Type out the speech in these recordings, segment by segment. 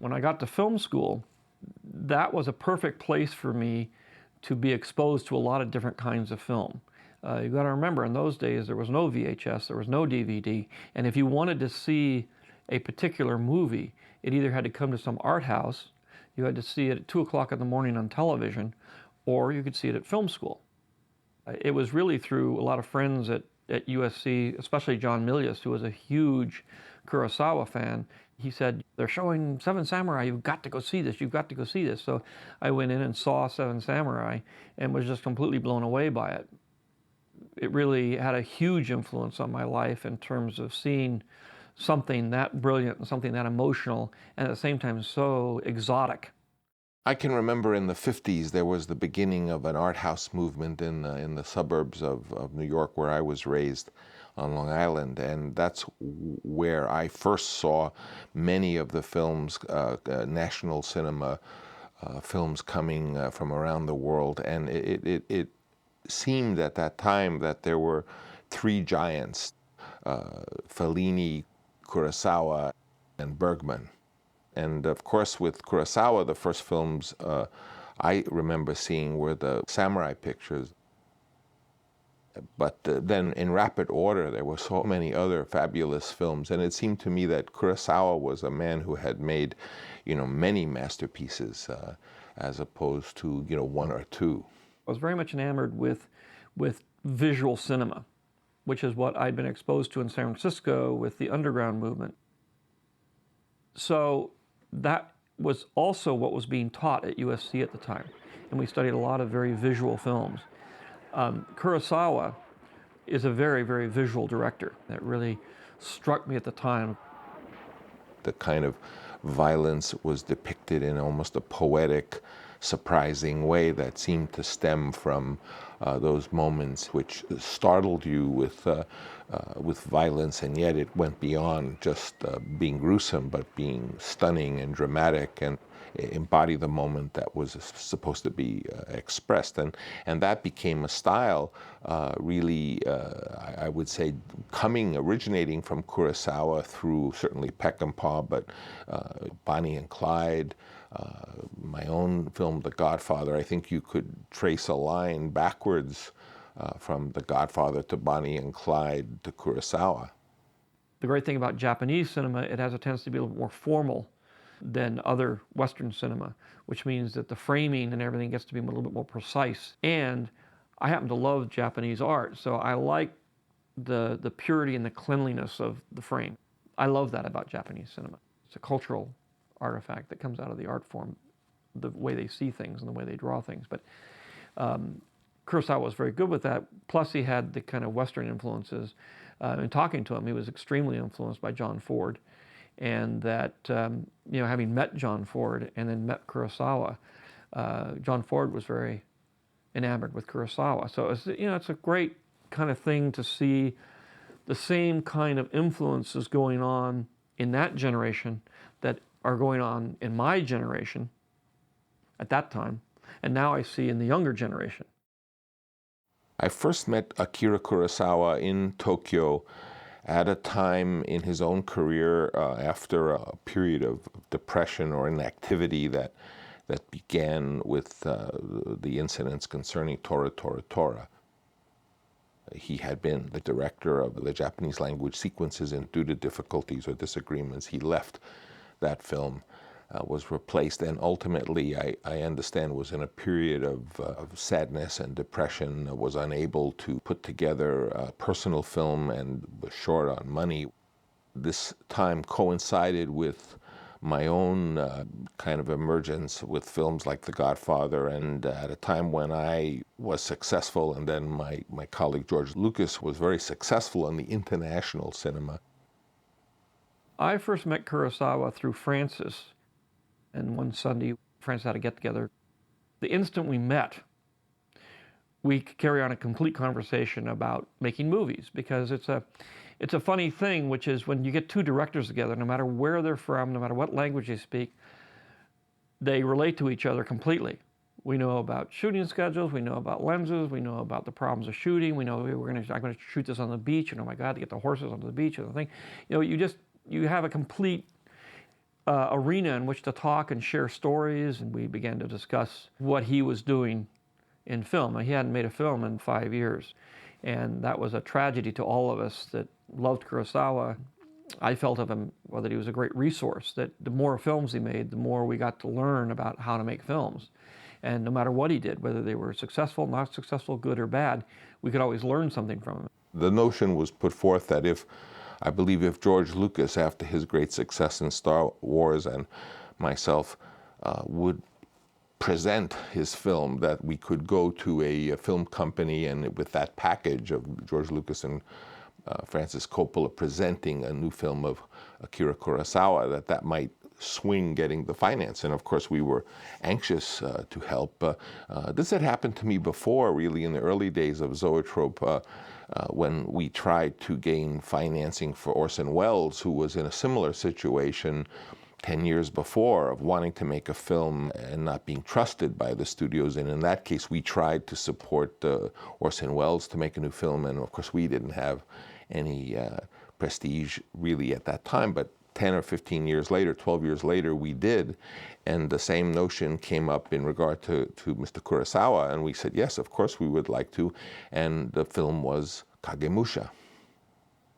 When I got to film school, that was a perfect place for me to be exposed to a lot of different kinds of film. You've got to remember, in those days, there was no VHS, there was no DVD, and if you wanted to see a particular movie, it either had to come to some art house, you had to see it at 2 o'clock in the morning on television, or you could see it at film school. It was really through a lot of friends at USC, especially John Milius, who was a huge Kurosawa fan. He said, they're showing Seven Samurai, you've got to go see this, you've got to go see this. So I went in and saw Seven Samurai and was just completely blown away by it. It really had a huge influence on my life in terms of seeing something that brilliant and something that emotional and at the same time so exotic. I can remember in the 50s there was the beginning of an art house movement in the suburbs of New York, where I was raised on Long Island, and that's where I first saw many of the films, national cinema films coming from around the world, and it seemed at that time that there were three giants, Fellini, Kurosawa, and Bergman. And of course, with Kurosawa, the first films I remember seeing were the samurai pictures. But then in rapid order, there were so many other fabulous films. And it seemed to me that Kurosawa was a man who had made, many masterpieces as opposed to, one or two. I was very much enamored with visual cinema, which is what I'd been exposed to in San Francisco with the underground movement. So that was also what was being taught at USC at the time. And we studied a lot of very visual films. Kurosawa is a very, very visual director. That really struck me at the time. The kind of violence was depicted in almost a poetic, surprising way that seemed to stem from those moments which startled you with violence, and yet it went beyond just being gruesome, but being stunning and dramatic and embody the moment that was supposed to be expressed. And that became a style really, I would say, originating from Kurosawa through certainly Peckinpah, but Bonnie and Clyde, my own film, The Godfather. I think you could trace a line backwards from The Godfather to Bonnie and Clyde to Kurosawa. The great thing about Japanese cinema, it has a tendency to be a little more formal than other Western cinema, which means that the framing and everything gets to be a little bit more precise. And I happen to love Japanese art, so I like the purity and the cleanliness of the frame. I love that about Japanese cinema. It's a cultural artifact that comes out of the art form, the way they see things and the way they draw things. But Kurosawa was very good with that. Plus, he had the kind of Western influences. In talking to him, he was extremely influenced by John Ford. And that, having met John Ford and then met Kurosawa, John Ford was very enamored with Kurosawa. So, it's a great kind of thing to see the same kind of influences going on in that generation that are going on in my generation at that time, and now I see in the younger generation. I first met Akira Kurosawa in Tokyo at a time in his own career after a period of depression or inactivity that began with the incidents concerning Tora Tora Tora. He had been the director of the Japanese language sequences, and due to difficulties or disagreements, he left that film, was replaced, and ultimately, I understand, was in a period of sadness and depression, was unable to put together a personal film and was short on money. This time coincided with my own kind of emergence with films like The Godfather, and at a time when I was successful, and then my colleague George Lucas was very successful in the international cinema. I first met Kurosawa through Francis, and one Sunday, Francis had a get-together. The instant we met, we could carry on a complete conversation about making movies, because it's a funny thing, which is when you get two directors together, no matter where they're from, no matter what language they speak, they relate to each other completely. We know about shooting schedules, we know about lenses, we know about the problems of shooting, we know I'm going to shoot this on the beach, and oh my God, to get the horses onto the beach and the thing. You have a complete arena in which to talk and share stories, and we began to discuss what he was doing in film. He hadn't made a film in 5 years, and that was a tragedy to all of us that loved Kurosawa. I felt of him, well, that he was a great resource, that the more films he made, the more we got to learn about how to make films. And no matter what he did, whether they were successful, not successful, good or bad, we could always learn something from him. The notion was put forth that I believe if George Lucas, after his great success in Star Wars, and myself would present his film, that we could go to a film company, and with that package of George Lucas and Francis Coppola presenting a new film of Akira Kurosawa, that might swing getting the finance. And of course we were anxious to help. This had happened to me before, really, in the early days of Zoetrope, when we tried to gain financing for Orson Welles, who was in a similar situation 10 years before, of wanting to make a film and not being trusted by the studios. And in that case, we tried to support Orson Welles to make a new film. And of course, we didn't have any prestige really at that time. But 10 or 15 years later, 12 years later, we did. And the same notion came up in regard to Mr. Kurosawa. And we said, yes, of course, we would like to. And the film was Kagemusha.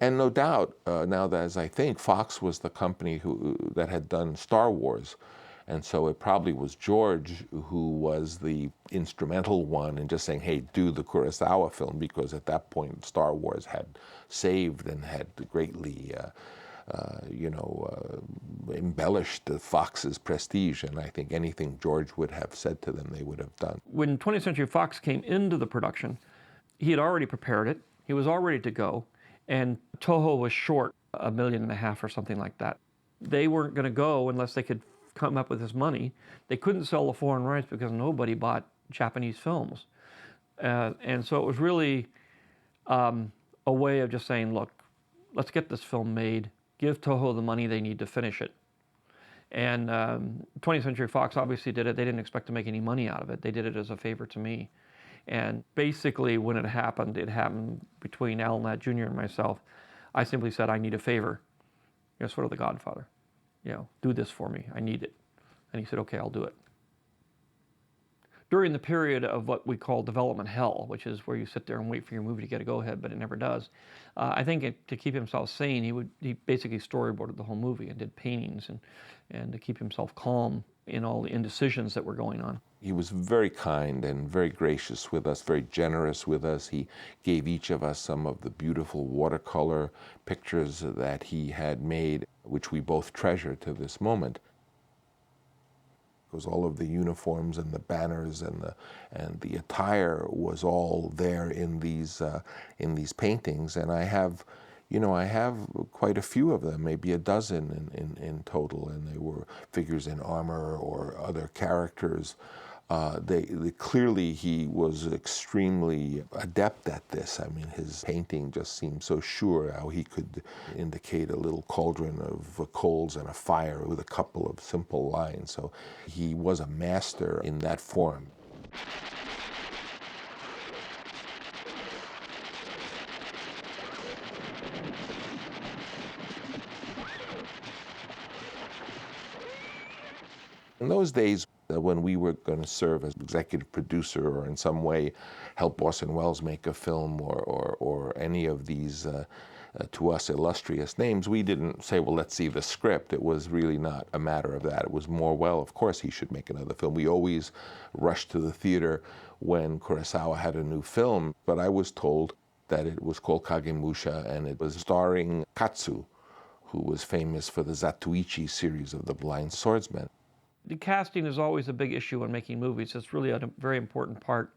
And no doubt, now that as I think, Fox was the company that had done Star Wars. And so it probably was George who was the instrumental one in just saying, hey, do the Kurosawa film, because at that point Star Wars had saved and had greatly embellished Fox's prestige. And I think anything George would have said to them, they would have done. When 20th Century Fox came into the production, he had already prepared it. He was all ready to go. And Toho was short $1.5 million or something like that. They weren't going to go unless they could come up with this money. They couldn't sell the foreign rights because nobody bought Japanese films. And so it was really a way of just saying, look, let's get this film made, give Toho the money they need to finish it. And 20th Century Fox obviously did it. They didn't expect to make any money out of it. They did it as a favor to me. And basically, when it happened between Al Nat Jr. and myself. I simply said, I need a favor. Sort of the Godfather. Do this for me. I need it. And he said, okay, I'll do it. During the period of what we call development hell, which is where you sit there and wait for your movie to get a go-ahead, but it never does, I think to keep himself sane, he basically storyboarded the whole movie and did paintings and to keep himself calm in all the indecisions that were going on. He was very kind and very gracious with us, very generous with us. He gave each of us some of the beautiful watercolor pictures that he had made, which we both treasure to this moment. Because all of the uniforms and the banners and the attire was all there in these paintings, and I have quite a few of them, maybe a dozen in total, and they were figures in armor or other characters. Clearly he was extremely adept at this. I mean, his painting just seemed so sure how he could indicate a little cauldron of coals and a fire with a couple of simple lines. So he was a master in that form. In those days, when we were going to serve as executive producer or in some way help Orson Welles make a film or any of these, to us, illustrious names, we didn't say, well, let's see the script. It was really not a matter of that. It was more, well, of course he should make another film. We always rushed to the theater when Kurosawa had a new film, but I was told that it was called Kagemusha and it was starring Katsu, who was famous for the Zatoichi series of The Blind Swordsman. The casting is always a big issue when making movies. It's really a very important part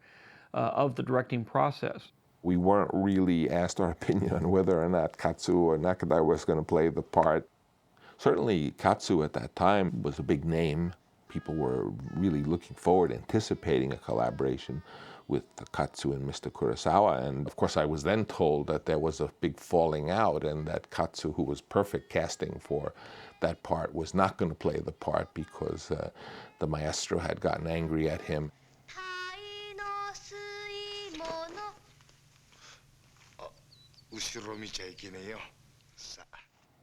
of the directing process. We weren't really asked our opinion on whether or not Katsu or Nakadai was going to play the part. Certainly Katsu at that time was a big name. People were really looking forward, anticipating a collaboration with Katsu and Mr. Kurosawa. And of course I was then told that there was a big falling out and that Katsu, who was perfect casting for that part, was not going to play the part because the maestro had gotten angry at him.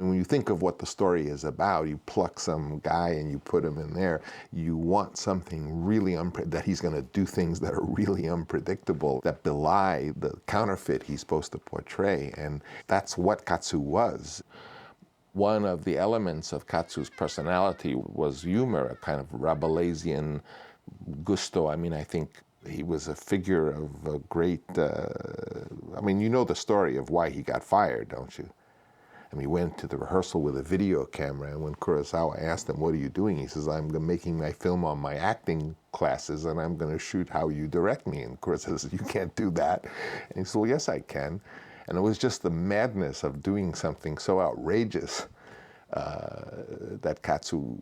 And when you think of what the story is about, you pluck some guy and you put him in there, you want something really that he's going to do things that are really unpredictable, that belie the counterfeit he's supposed to portray. And that's what Katsu was. One of the elements of Katsu's personality was humor, a kind of Rabelaisian gusto. I mean, I think he was a figure of a great, I mean, you know the story of why he got fired, don't you? And he went to the rehearsal with a video camera, and when Kurosawa asked him, "What are you doing?" he says, "I'm making my film on my acting classes, and I'm going to shoot how you direct me." And Kurosawa says, "You can't do that." And he said, "Well, yes, I can." And it was just the madness of doing something so outrageous that Katsu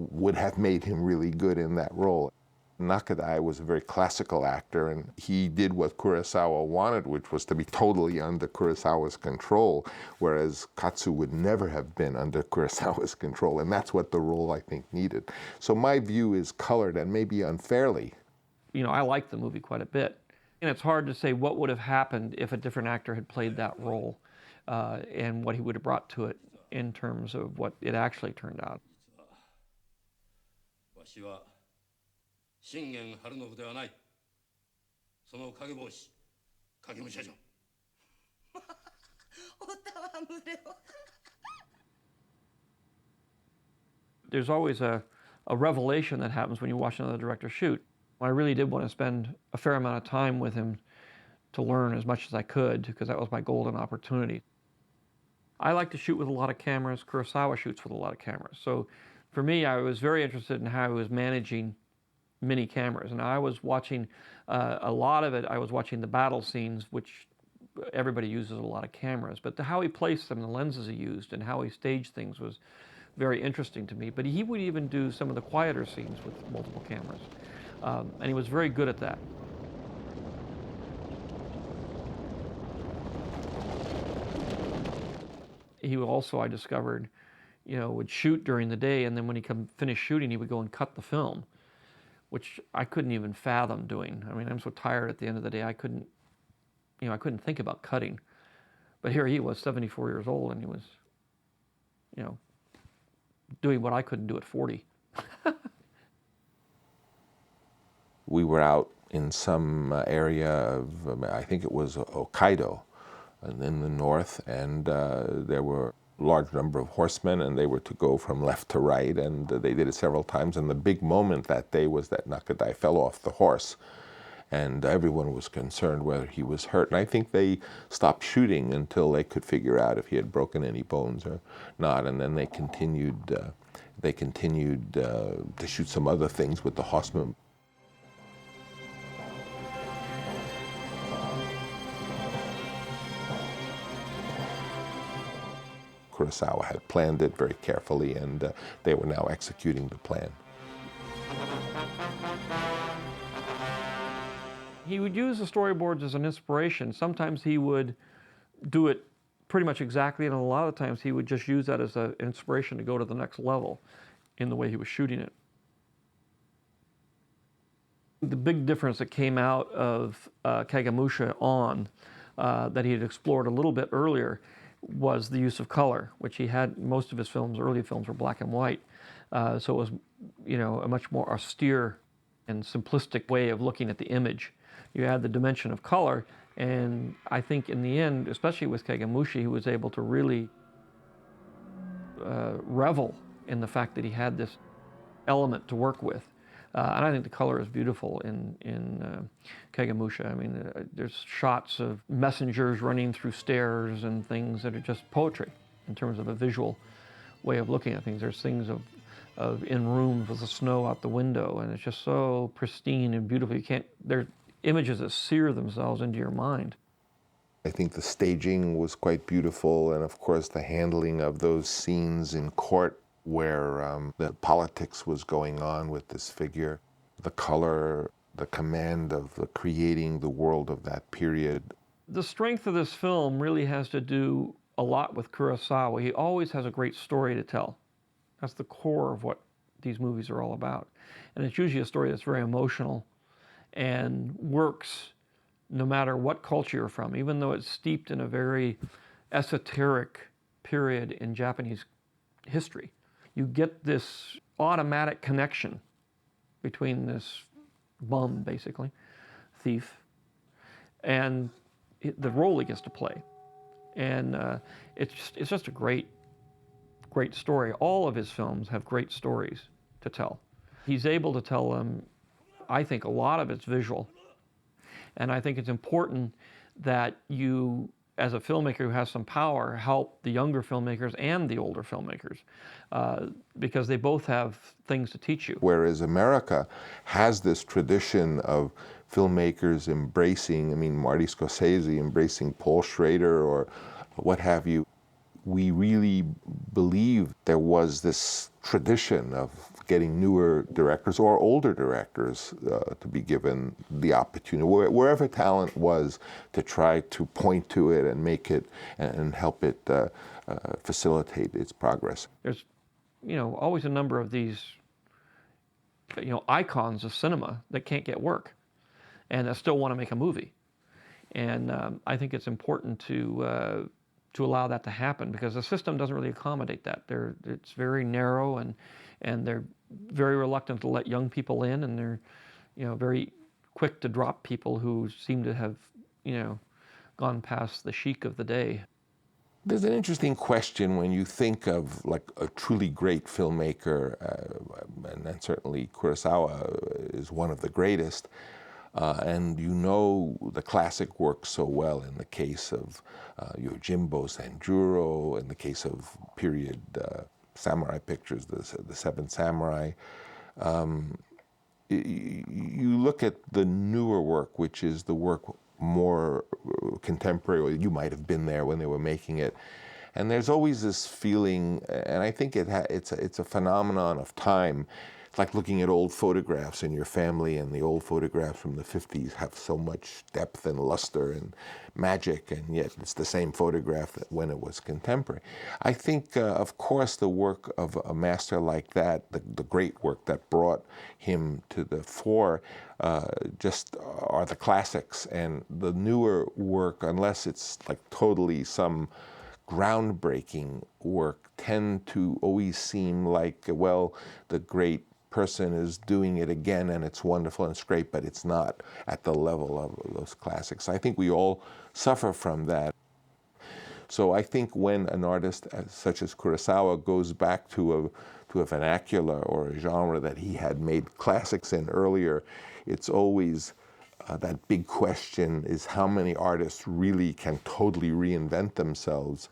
would have made him really good in that role. Nakadai was a very classical actor, and he did what Kurosawa wanted, which was to be totally under Kurosawa's control, whereas Katsu would never have been under Kurosawa's control, and that's what the role, I think, needed. So my view is colored, and maybe unfairly. You know, I like the movie quite a bit, and it's hard to say what would have happened if a different actor had played that role, and what he would have brought to it in terms of what it actually turned out. 信玄春信ではない。その影帽子、影武者じゃ。お戯れを。There's always a revelation that happens when you watch another director shoot. I really did want to spend a fair amount of time with him to learn as much as I could, because that was my golden opportunity. I like to shoot with a lot of cameras. Kurosawa shoots with a lot of cameras. So for me, I was very interested in how he was managing many cameras. And I was watching a lot of it. I was watching the battle scenes, which everybody uses a lot of cameras. But how he placed them, the lenses he used, and how he staged things was very interesting to me. But he would even do some of the quieter scenes with multiple cameras. And he was very good at that. He also, I discovered, you know, would shoot during the day, and then when he finished shooting, he would go and cut the film, which I couldn't even fathom doing. I mean, I'm so tired at the end of the day, I couldn't think about cutting. But here he was, 74 years old, and he was, you know, doing what I couldn't do at 40. We were out in some area of, I think it was Hokkaido, in the north, and there were a large number of horsemen, and they were to go from left to right, and they did it several times. And the big moment that day was that Nakadai fell off the horse, and everyone was concerned whether he was hurt. And I think they stopped shooting until they could figure out if he had broken any bones or not, and then they continued to shoot some other things with the horsemen. Kurosawa had planned it very carefully, and they were now executing the plan. He would use the storyboards as an inspiration. Sometimes he would do it pretty much exactly, and a lot of times he would just use that as an inspiration to go to the next level in the way he was shooting it. The big difference that came out of Kagemusha on, that he had explored a little bit earlier, was the use of color, which he had. Most of his films, early films, were black and white. So it was, you know, a much more austere and simplistic way of looking at the image. You add the dimension of color, and I think in the end, especially with Kagemusha, he was able to really revel in the fact that he had this element to work with. And I think the color is beautiful in Kagemusha. I mean, there's shots of messengers running through stairs and things that are just poetry in terms of a visual way of looking at things. There's things of in rooms with the snow out the window, and it's just so pristine and beautiful. They're images that sear themselves into your mind. I think the staging was quite beautiful, and of course the handling of those scenes in court where the politics was going on with this figure, the color, the command of creating the world of that period. The strength of this film really has to do a lot with Kurosawa. He always has a great story to tell. That's the core of what these movies are all about. And it's usually a story that's very emotional and works no matter what culture you're from, even though it's steeped in a very esoteric period in Japanese history. You get this automatic connection between this bum, basically, thief, and the role he gets to play. And it's just a great story. All of his films have great stories to tell. He's able to tell them, I think a lot of it's visual. And I think it's important that you, as a filmmaker who has some power, help the younger filmmakers and the older filmmakers, because they both have things to teach you. Whereas America has this tradition of filmmakers embracing, I mean, Marty Scorsese embracing Paul Schrader or what have you. We really believe there was this tradition of getting newer directors or older directors to be given the opportunity, wherever talent was, to try to point to it and make it and help it facilitate its progress. There's, always a number of these, icons of cinema that can't get work and that still want to make a movie. And I think it's important to allow that to happen, because the system doesn't really accommodate that. It's very narrow, and they're very reluctant to let young people in, and they're very quick to drop people who seem to have gone past the chic of the day. There's an interesting question when you think of like a truly great filmmaker, and certainly Kurosawa is one of the greatest. And the classic work so well in the case of Yojimbo Sanjuro, in the case of period samurai pictures, the Seven Samurai. You look at the newer work, which is the work more contemporary, or you might have been there when they were making it. And there's always this feeling, and I think it's a phenomenon of time. It's like looking at old photographs in your family, and the old photographs from the 50s have so much depth and luster and magic, and yet it's the same photograph that when it was contemporary. I think, of course, the work of a master like that, the great work that brought him to the fore, just are the classics. And the newer work, unless it's like totally some groundbreaking work, tend to always seem like, well, the great person is doing it again and it's wonderful and it's great, but it's not at the level of those classics. I think we all suffer from that. So I think when an artist such as Kurosawa goes back to a vernacular or a genre that he had made classics in earlier, it's always that big question is how many artists really can totally reinvent themselves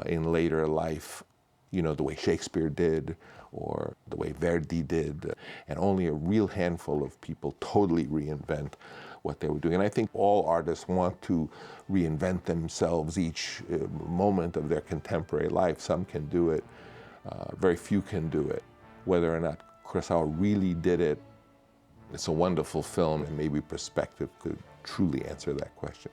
in later life, the way Shakespeare did or the way Verdi did, and only a real handful of people totally reinvent what they were doing. And I think all artists want to reinvent themselves each moment of their contemporary life. Some can do it, very few can do it. Whether or not Kurosawa really did it, it's a wonderful film, and maybe perspective could truly answer that question.